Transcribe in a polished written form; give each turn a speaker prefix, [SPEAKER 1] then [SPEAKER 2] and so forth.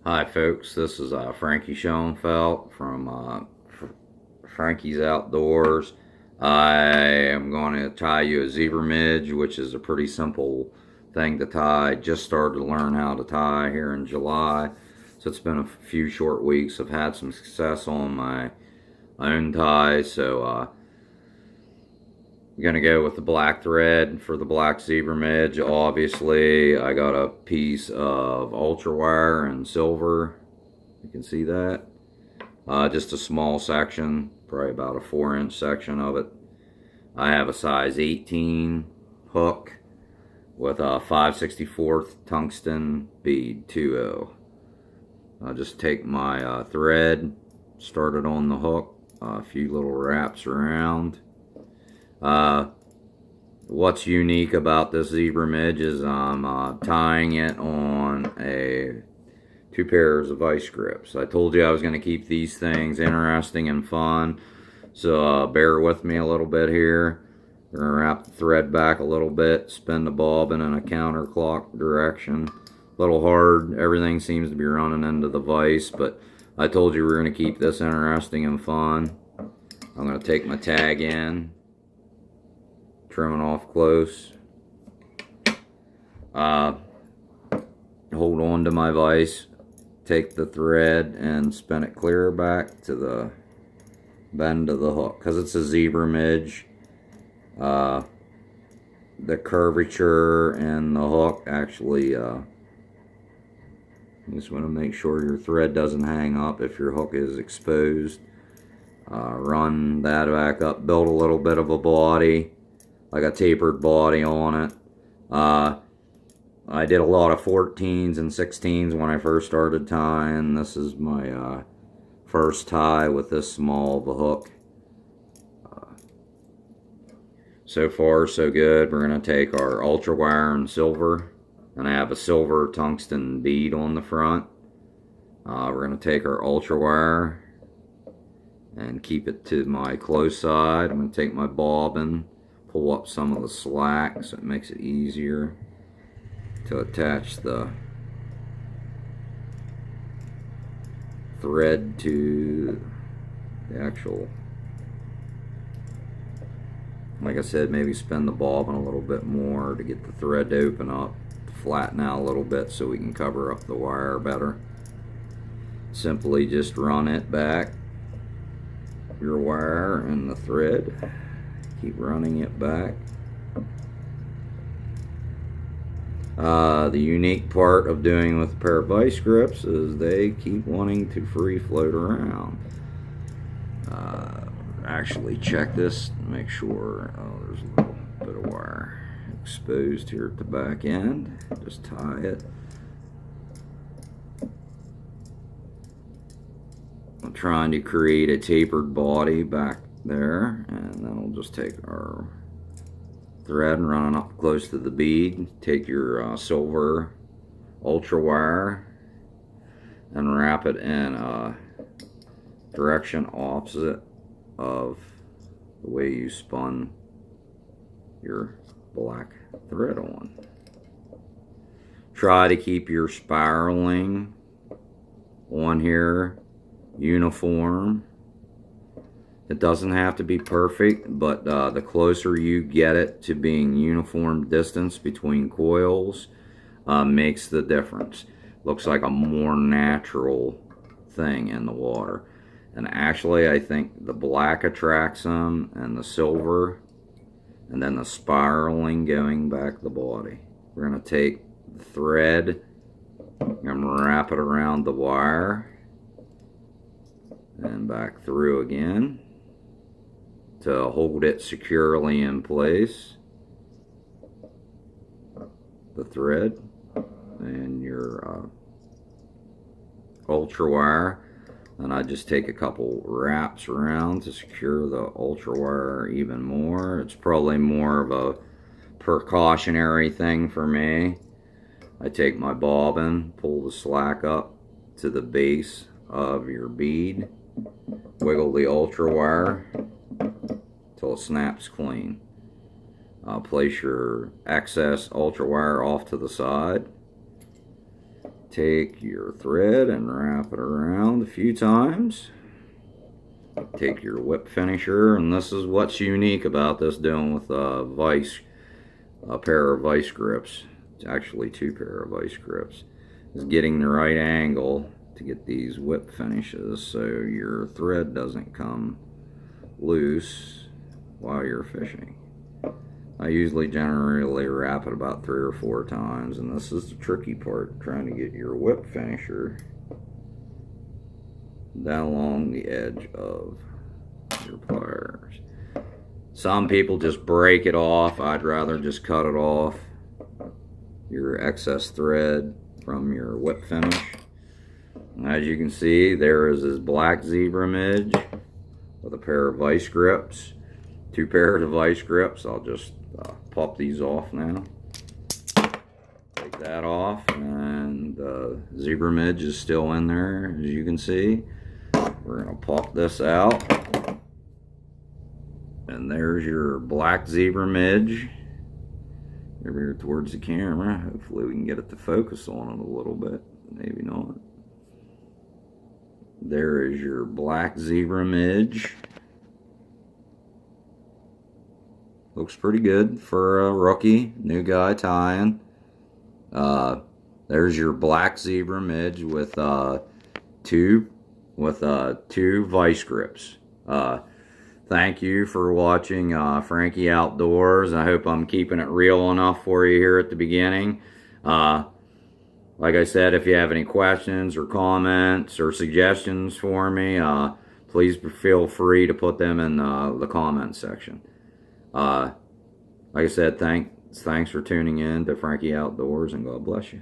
[SPEAKER 1] Hi folks, this is Frankie Schoenfeld from Frankie's Outdoors. I am going to tie you a zebra midge, which is a pretty simple thing to tie. Just started to learn how to tie here in July, so it's been a few short weeks. I've had some success on my own ties, so I'm gonna go with the black thread for the black zebra midge. Obviously, I got a piece of ultra wire and silver. You can see that. Just a small section, probably about a 4-inch section of it. I have a size 18 hook with a 5/64 tungsten bead 2/0. I'll just take my thread, start it on the hook, a few little wraps around. What's unique about this zebra midge is I'm tying it on two pairs of Vise Grips. I told you I was going to keep these things interesting and fun, so bear with me a little bit here. We're going to wrap the thread back a little bit, spin the bobbin in a counterclock direction. A little hard, everything seems to be running into the vise, but I told you we were going to keep this interesting and fun. I'm going to take my tag in, trimming off close. Hold on to my vise, take the thread and spin it clear back to the bend of the hook. Because it's a zebra midge, the curvature in the hook actually, you just want to make sure your thread doesn't hang up if your hook is exposed. Run that back up, build a little bit of a body, like a tapered body on it. I did a lot of 14s and 16s when I first started tying. This is my first tie with this small of a hook. So far so good. We're going to take our ultra wire and silver, and I have a silver tungsten bead on the front. We're going to take our ultra wire and keep it to my close side. I'm going to take my bobbin, pull up some of the slack so it makes it easier to attach the thread to the actual, like I said, maybe spin the bobbin a little bit more to get the thread to open up, to flatten out a little bit so we can cover up the wire better. Simply just run it back, your wire and the thread, keep running it back. The unique part of doing with a pair of Vise Grips is they keep wanting to free float around. Actually check this, make sure, there's a little bit of wire exposed here at the back end. Just tie it. I'm trying to create a tapered body back there, and then we'll just take our thread and run it up close to the bead. Take your silver ultra wire and wrap it in a direction opposite of the way you spun your black thread on. Try to keep your spiraling on here uniform. It doesn't have to be perfect, but the closer you get it to being uniform distance between coils makes the difference. Looks like a more natural thing in the water. And actually, I think the black attracts them, and the silver, and then the spiraling going back the body. We're going to take the thread and wrap it around the wire and back through again to hold it securely in place. The thread and your ultra wire, and I just take a couple wraps around to secure the ultra wire even more. It's probably more of a precautionary thing for me. I take my bobbin, pull the slack up to the base of your bead, wiggle the ultra wire till it snaps clean. Place your excess ultra wire off to the side. Take your thread and wrap it around a few times. Take your whip finisher, and this is what's unique about this dealing with a pair of vice grips. It's actually two pair of vice grips. Is getting the right angle to get these whip finishes so your thread doesn't come loose while you're fishing. I usually generally wrap it about 3 or 4 times, and this is the tricky part, trying to get your whip finisher down along the edge of your pliers. Some people just break it off. I'd rather just cut it off, your excess thread from your whip finish. And as you can see, there is this black zebra midge with a pair of vice grips. 2 pairs of vice grips. I'll just pop these off now. Take that off, and the zebra midge is still in there, as you can see. We're going to pop this out, and there's your black zebra midge. Over here towards the camera. Hopefully we can get it to focus on it a little bit. Maybe not. There is your black zebra midge. Looks pretty good for a rookie, new guy tying. There's your black zebra midge with two vice grips. Thank you for watching Frankie Outdoors. I hope I'm keeping it real enough for you here at the beginning. Like I said, if you have any questions or comments or suggestions for me, please feel free to put them in the comments section. Like I said, thanks for tuning in to Frankie Outdoors, and God bless you.